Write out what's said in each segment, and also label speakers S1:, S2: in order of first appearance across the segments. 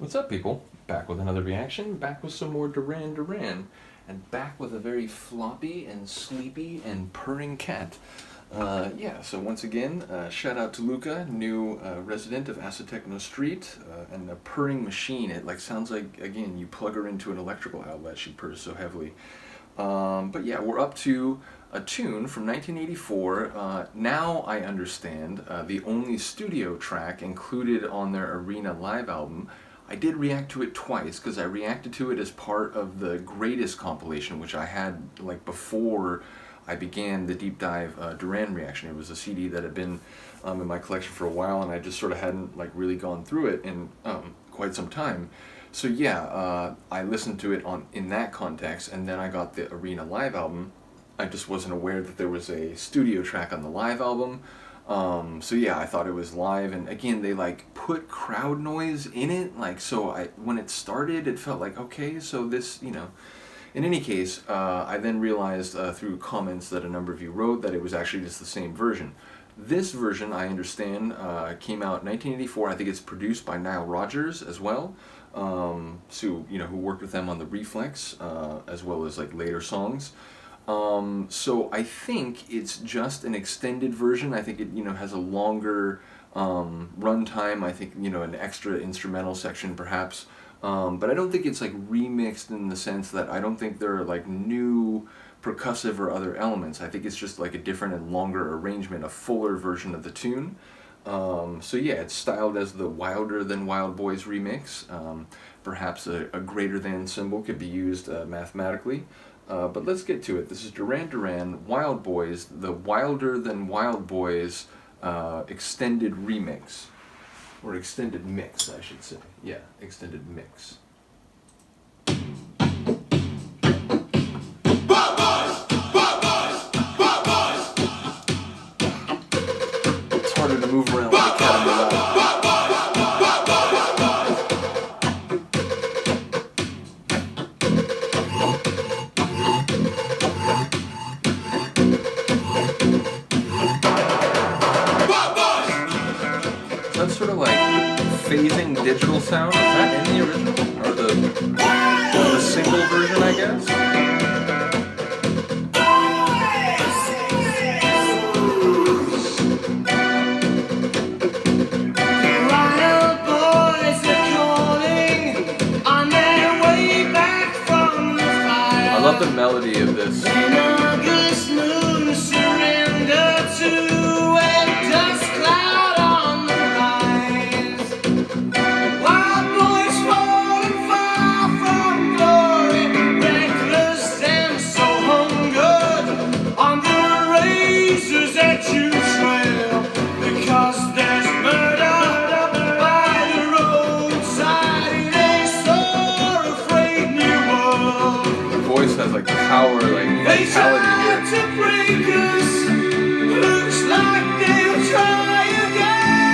S1: What's up, people? Back with another reaction, back with some more Duran Duran, and back with a very floppy and sleepy and purring cat. Yeah, so once again, shout out to Luca, new resident of Acetechno Street, and a purring machine. It sounds like, again, you plug her into an electrical outlet, she purrs so heavily. But yeah, we're up to a tune from 1984. Now I understand the only studio track included on their Arena live album. I did react to it twice because I reacted to it as part of the Greatest compilation, which I had before I began the deep dive Duran reaction. It was a CD that had been in my collection for a while, and I just sort of hadn't really gone through it in quite some time. So yeah, I listened to it in that context, and then I got the Arena live album. I just wasn't aware that there was a studio track on the live album. So yeah, I thought it was live, and again, they put crowd noise in it, so when it started, it felt like, okay, so this, in any case, I then realized through comments that a number of you wrote that it was actually just the same version. This version, I understand, came out in 1984. I think it's produced by Nile Rodgers as well, who worked with them on the Reflex, as well as later songs. So I think it's just an extended version. I think it, has a longer runtime. I think, an extra instrumental section perhaps. But I don't think it's remixed in the sense that I don't think there are new percussive or other elements. I think it's just a different and longer arrangement, a fuller version of the tune. So yeah, it's styled as the Wilder Than Wild Boys remix. Perhaps a greater than symbol could be used mathematically. But let's get to it. This is Duran Duran, Wild Boys, the Wilder Than Wild Boys extended remix. Or extended mix, I should say. Yeah, extended mix. It's harder to move around like a cat in the lab. That's sort of phasing digital sound. Is that in the original? Or the single version, I guess?
S2: Wild boys are calling on their way back from the fire.
S1: I love the melody of this.
S2: An August moon surrender to a dust cloud on the rise. Wild boys falling far from glory, reckless and so hungered on the razors that you trail, because there's murder by the roadside in a sore afraid new world.
S1: The voice has power,
S2: They
S1: vitality
S2: try
S1: here.
S2: to break us, looks like they'll try again.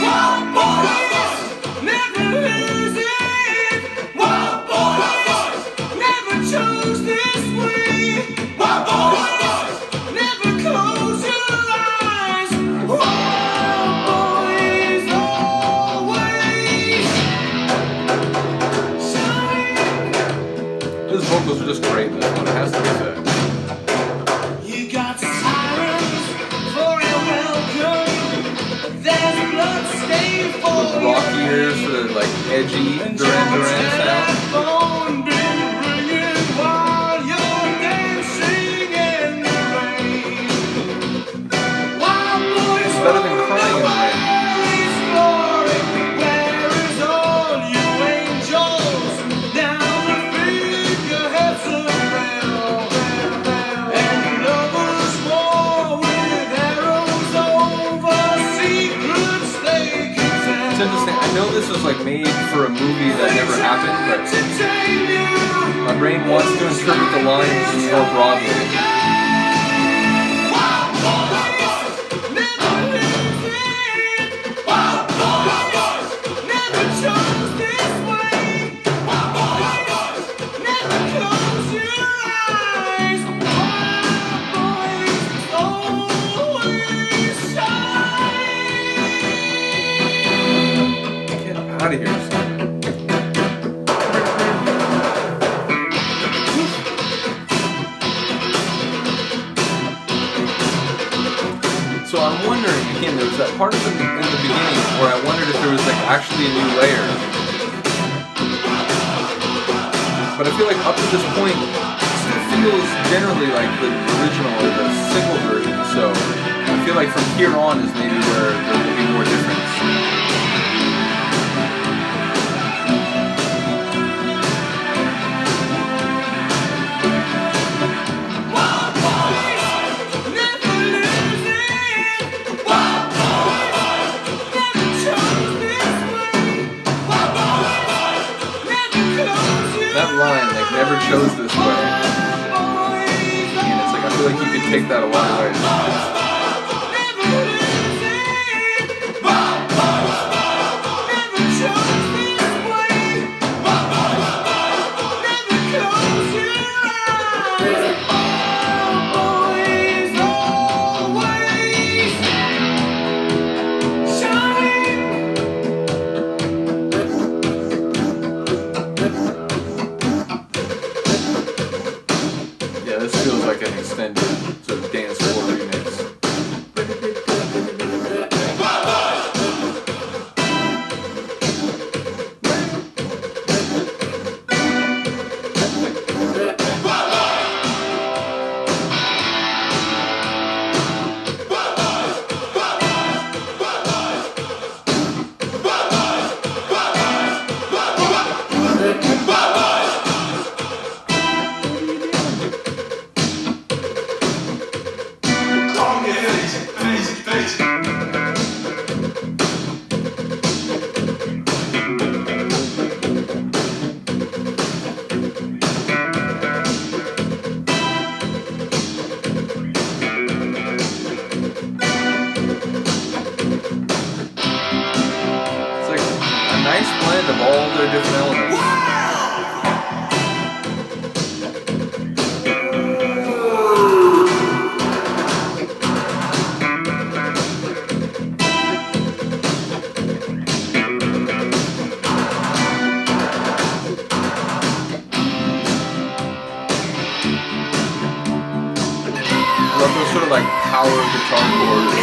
S2: Wild boys never lose it. Wild boys never chose this way. Wild boys never close your eyes. Wild boys always shine.
S1: His vocals are just great in this one, it has to be said.
S2: You got sirens for your welcome. There's blood stain for your
S1: Rockier, sort of edgy Duran Duran sound.
S2: phone been ringing while you're dancing in the rain. Wild boys,
S1: It's better than crying in the rain.
S2: always glory. Where is all you angels? Now the figureheads of hell. And lovers war with arrows over secrets they can tell.
S1: It's interesting, I know this was made for a movie that never happened, but my brain wants to interpret the lines more broadly. Get out of here, son. like actually a new layer. But I feel like up to this point, it still feels generally like the original or the single version. So I feel like from here on is maybe where there will be more difference. That line, like, never chose this way. And it's like, I feel like you could take that a lot of ways. Yeah, this feels like an extended sort of dance floor remix. Of all their different elements. I love those sort of like power guitar chords.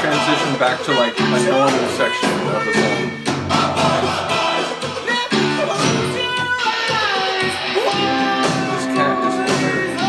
S1: Transition back to like a normal section of the song. This cat is hilarious.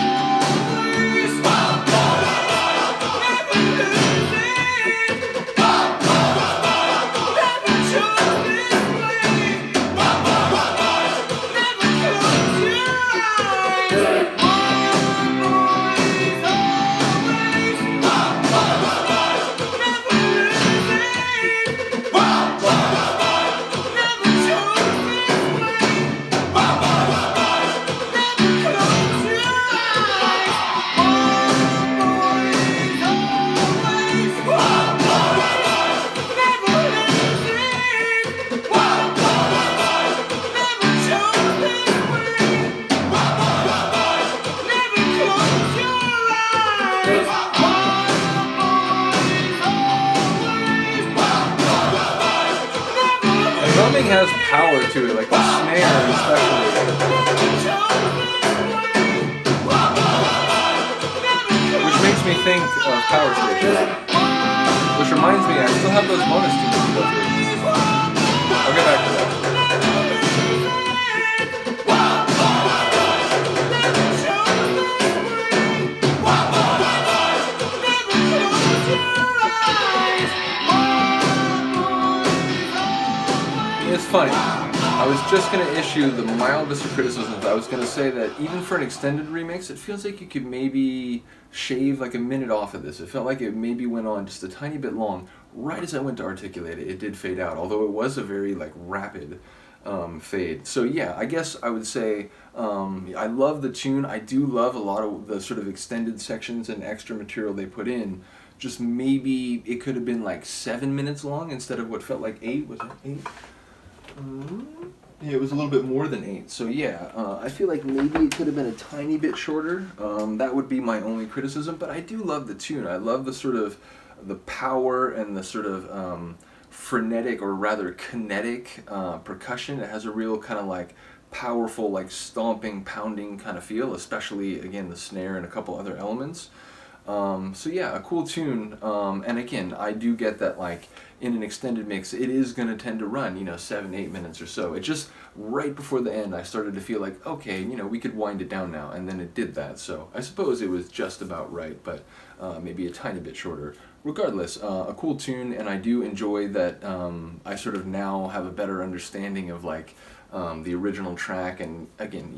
S1: Drumming has power to it, like the snare especially. Which makes me think of Power Station. Which reminds me, I still have those bonus tunes to go through. I'll get back to that. It's funny. I was just going to issue the mildest of criticisms. I was going to say that even for an extended remix, it feels like you could maybe shave like a minute off of this. It felt like it maybe went on just a tiny bit long. Right as I went to articulate it, it did fade out. Although it was a very like rapid fade. So yeah, I guess I would say I love the tune. I do love a lot of the sort of extended sections and extra material they put in. Just maybe it could have been like 7 minutes long instead of what felt like 8. Was it 8? Yeah, it was a little bit more than 8. So yeah, I feel like maybe it could have been a tiny bit shorter. That would be my only criticism. But I do love the tune. I love the sort of the power and the sort of frenetic, or rather kinetic percussion. It has a real kind of like powerful, like stomping, pounding kind of feel, especially again the snare and a couple other elements. So yeah, a cool tune. And again, I do get that like in an extended mix, it is going to tend to run, 7-8 minutes or so. It just, right before the end, I started to feel like, okay, we could wind it down now, and then it did that. So I suppose it was just about right, but maybe a tiny bit shorter. Regardless, a cool tune, and I do enjoy that I sort of now have a better understanding of like the original track. And again,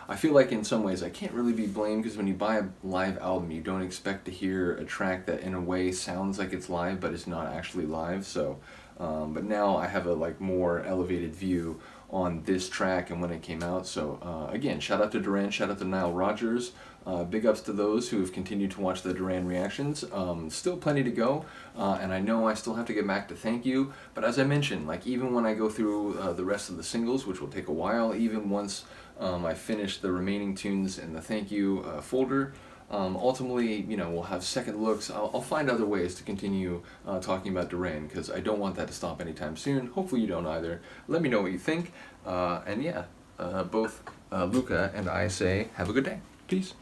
S1: I feel like in some ways I can't really be blamed, because when you buy a live album, you don't expect to hear a track that in a way sounds like it's live but is not actually live. So but now I have a like more elevated view on this track and when it came out. So again, shout out to Duran, shout out to Nile Rodgers. Big ups to those who have continued to watch the Duran reactions. Still plenty to go, and I know I still have to get back to Thank You, but as I mentioned, like even when I go through the rest of the singles, which will take a while, even once I finish the remaining tunes in the Thank You folder, ultimately, we'll have second looks. I'll find other ways to continue talking about Duran, because I don't want that to stop anytime soon. Hopefully you don't either. Let me know what you think, and yeah, both Luca and I say have a good day. Peace.